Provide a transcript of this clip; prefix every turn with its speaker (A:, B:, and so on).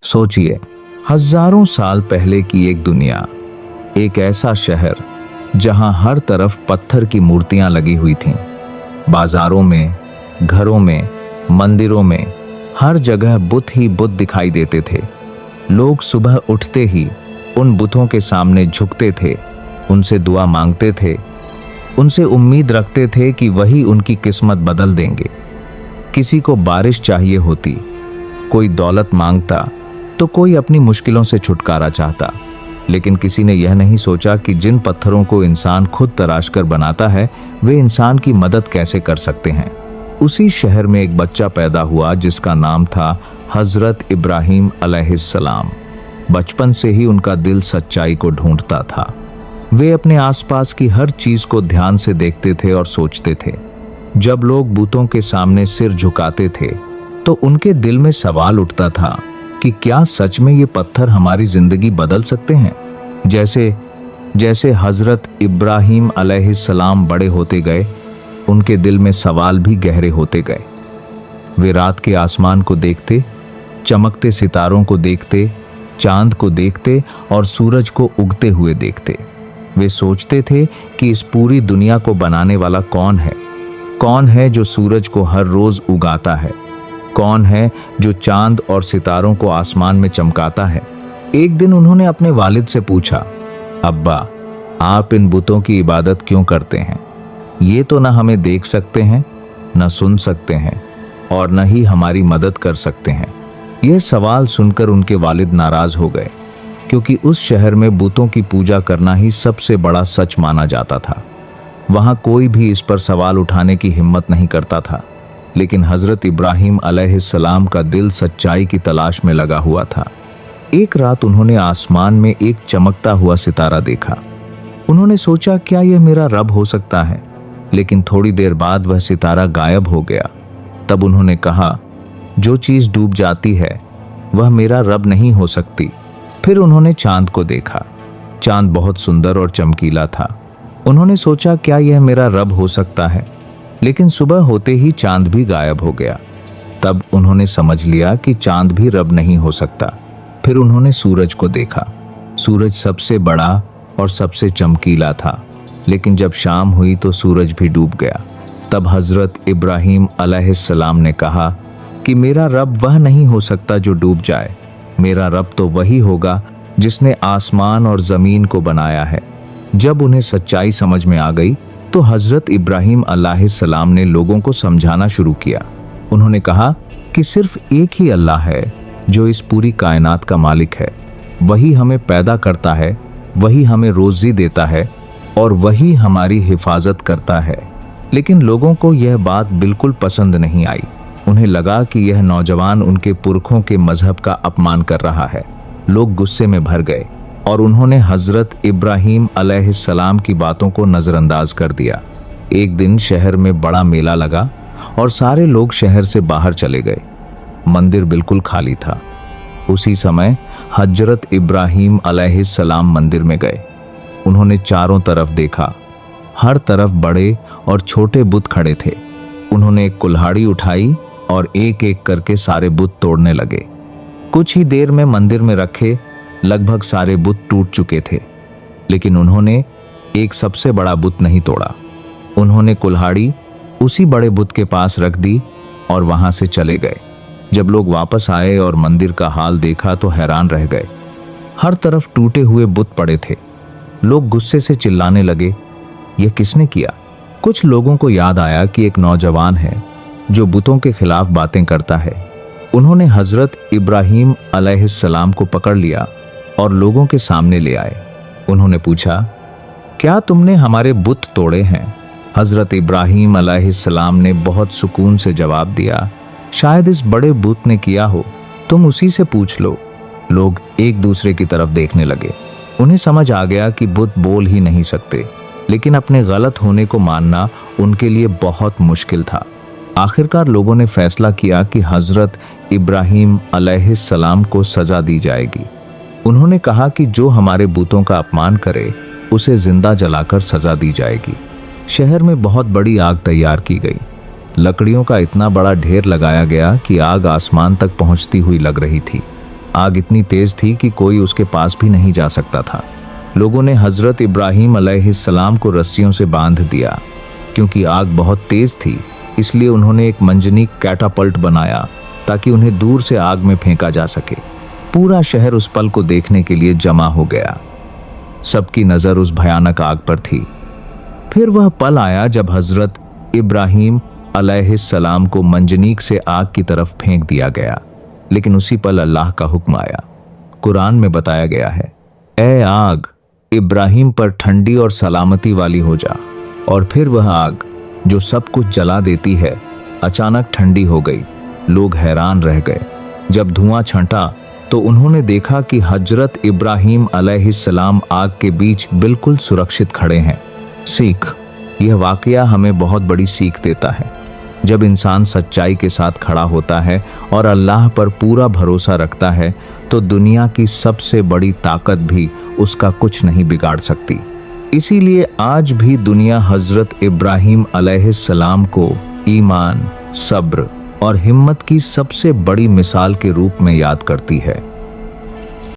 A: सोचिए, हजारों साल पहले की एक दुनिया, एक ऐसा शहर जहां हर तरफ पत्थर की मूर्तियां लगी हुई थीं। बाजारों में, घरों में, मंदिरों में हर जगह बुत ही बुत दिखाई देते थे। लोग सुबह उठते ही उन बुतों के सामने झुकते थे, उनसे दुआ मांगते थे, उनसे उम्मीद रखते थे कि वही उनकी किस्मत बदल देंगे। किसी को बारिश चाहिए होती, कोई दौलत मांगता, तो कोई अपनी मुश्किलों से छुटकारा चाहता। लेकिन किसी ने यह नहीं सोचा कि जिन पत्थरों को इंसान खुद तराश कर बनाता है, वे इंसान की मदद कैसे कर सकते हैं। उसी शहर में एक बच्चा पैदा हुआ जिसका नाम था हजरत इब्राहिम अलैहिस्सलाम। बचपन से ही उनका दिल सच्चाई को ढूंढता था। वे अपने आसपास की हर चीज को ध्यान से देखते थे और सोचते थे। जब लोग बुतों के सामने सिर झुकाते थे तो उनके दिल में सवाल उठता था कि क्या सच में ये पत्थर हमारी जिंदगी बदल सकते हैं। जैसे जैसे हजरत इब्राहिम अलैहिस्सलाम बड़े होते गए, उनके दिल में सवाल भी गहरे होते गए। वे रात के आसमान को देखते, चमकते सितारों को देखते, चांद को देखते और सूरज को उगते हुए देखते। वे सोचते थे कि इस पूरी दुनिया को बनाने वाला कौन है? कौन है जो सूरज को हर रोज उगाता है? कौन है जो चांद और सितारों को आसमान में चमकाता है? एक दिन उन्होंने अपने वालिद से पूछा, अब्बा, आप इन बुतों की इबादत क्यों करते हैं? ये तो न हमें देख सकते हैं, न सुन सकते हैं और न ही हमारी मदद कर सकते हैं। यह सवाल सुनकर उनके वालिद नाराज हो गए, क्योंकि उस शहर में बुतों की पूजा करना ही सबसे बड़ा सच माना जाता था। वहां कोई भी इस पर सवाल उठाने की हिम्मत नहीं करता था। लेकिन हजरत इब्राहिम अलैहिस्सलाम का दिल सच्चाई की तलाश में लगा हुआ था। एक रात उन्होंने आसमान में एक चमकता हुआ सितारा देखा। उन्होंने सोचा, क्या यह मेरा रब हो सकता है? लेकिन थोड़ी देर बाद वह सितारा गायब हो गया। तब उन्होंने कहा, जो चीज डूब जाती है वह मेरा रब नहीं हो सकती। फिर उन्होंने चांद को देखा। चांद बहुत सुंदर और चमकीला था। उन्होंने सोचा, क्या यह मेरा रब हो सकता है? लेकिन सुबह होते ही चांद भी गायब हो गया। तब उन्होंने समझ लिया कि चांद भी रब नहीं हो सकता। फिर उन्होंने सूरज को देखा। सूरज सबसे बड़ा और सबसे चमकीला था। लेकिन जब शाम हुई तो सूरज भी डूब गया। तब हजरत इब्राहिम अलैहिस्सलाम ने कहा कि मेरा रब वह नहीं हो सकता जो डूब जाए। मेरा रब तो वही होगा जिसने आसमान और जमीन को बनाया है। जब उन्हें सच्चाई समझ में आ गई तो हजरत इब्राहिम अलैहिस्सलाम ने लोगों को समझाना शुरू किया। उन्होंने कहा कि सिर्फ एक ही अल्लाह है जो इस पूरी कायनात का मालिक है। वही हमें पैदा करता है, वही हमें रोजी देता है और वही हमारी हिफाजत करता है। लेकिन लोगों को यह बात बिल्कुल पसंद नहीं आई। उन्हें लगा कि यह नौजवान उनके पुरखों के मजहब का अपमान कर रहा है। लोग गुस्से में भर गए और उन्होंने हजरत इब्राहिम अलैहिस्सलाम की बातों को नजरअंदाज कर दिया। एक दिन शहर में बड़ा मेला लगा और सारे लोग शहर से बाहर चले गए। मंदिर बिल्कुल खाली था। उसी समय हजरत इब्राहिम अलैहिस्सलाम मंदिर में गए। उन्होंने चारों तरफ देखा। हर तरफ बड़े और छोटे बुत खड़े थे। उन्होंने एक कुल्हाड़ी उठाई और एक एक करके सारे बुत तोड़ने लगे। कुछ ही देर में मंदिर में रखे लगभग सारे बुत टूट चुके थे। लेकिन उन्होंने एक सबसे बड़ा बुत नहीं तोड़ा। उन्होंने कुल्हाड़ी उसी बड़े बुत के पास रख दी और वहां से चले गए। जब लोग वापस आए और मंदिर का हाल देखा तो हैरान रह गए। हर तरफ टूटे हुए बुत पड़े थे। लोग गुस्से से चिल्लाने लगे, यह किसने किया? कुछ लोगों को याद आया कि एक नौजवान है जो बुतों के खिलाफ बातें करता है। उन्होंने हजरत इब्राहिम अलैहिस्सलाम को पकड़ लिया और लोगों के सामने ले आए। उन्होंने पूछा, क्या तुमने हमारे बुत तोड़े हैं? हजरत इब्राहिम अलैहिस्सलाम ने बहुत सुकून से जवाब दिया, शायद इस बड़े बुत ने किया हो, तुम उसी से पूछ लो। लोग एक दूसरे की तरफ देखने लगे। उन्हें समझ आ गया कि बुत बोल ही नहीं सकते, लेकिन अपने गलत होने को मानना उनके लिए बहुत मुश्किल था। आखिरकार लोगों ने फैसला किया कि हजरत इब्राहिम अलैहिस्सलाम को सजा दी जाएगी। उन्होंने कहा कि जो हमारे बुतों का अपमान करे उसे जिंदा जलाकर सजा दी जाएगी। शहर में बहुत बड़ी आग तैयार की गई। लकड़ियों का इतना बड़ा ढेर लगाया गया कि आग आसमान तक पहुंचती हुई लग रही थी। आग इतनी तेज थी कि कोई उसके पास भी नहीं जा सकता था। लोगों ने हजरत इब्राहिम अलैहिस्सलाम को रस्सियों से बांध दिया। क्योंकि आग बहुत तेज थी, इसलिए उन्होंने एक मंजनीक कैटापल्ट बनाया ताकि उन्हें दूर से आग में फेंका जा सके। पूरा शहर उस पल को देखने के लिए जमा हो गया। सबकी नजर उस भयानक आग पर थी। फिर वह पल आया जब हजरत इब्राहिम अलैहिस्सलाम को मंजनीक से आग की तरफ फेंक दिया गया। लेकिन उसी पल अल्लाह का हुक्म आया। कुरान में बताया गया है, ए आग, इब्राहिम पर ठंडी और सलामती वाली हो जा। और फिर वह आग जो सब कुछ जला देती है अचानक ठंडी हो गई। लोग हैरान रह गए। जब धुआं छंटा तो उन्होंने देखा कि हजरत इब्राहिम अलैहिस्सलाम आग के बीच बिल्कुल सुरक्षित खड़े हैं। सीख, यह वाकया हमें बहुत बड़ी सीख देता है। जब इंसान सच्चाई के साथ खड़ा होता है और अल्लाह पर पूरा भरोसा रखता है तो दुनिया की सबसे बड़ी ताकत भी उसका कुछ नहीं बिगाड़ सकती। इसीलिए आज भी दुनिया हजरत इब्राहिम अलैहिस्सलाम को ईमान, सब्र और हिम्मत की सबसे बड़ी मिसाल के रूप में याद करती है।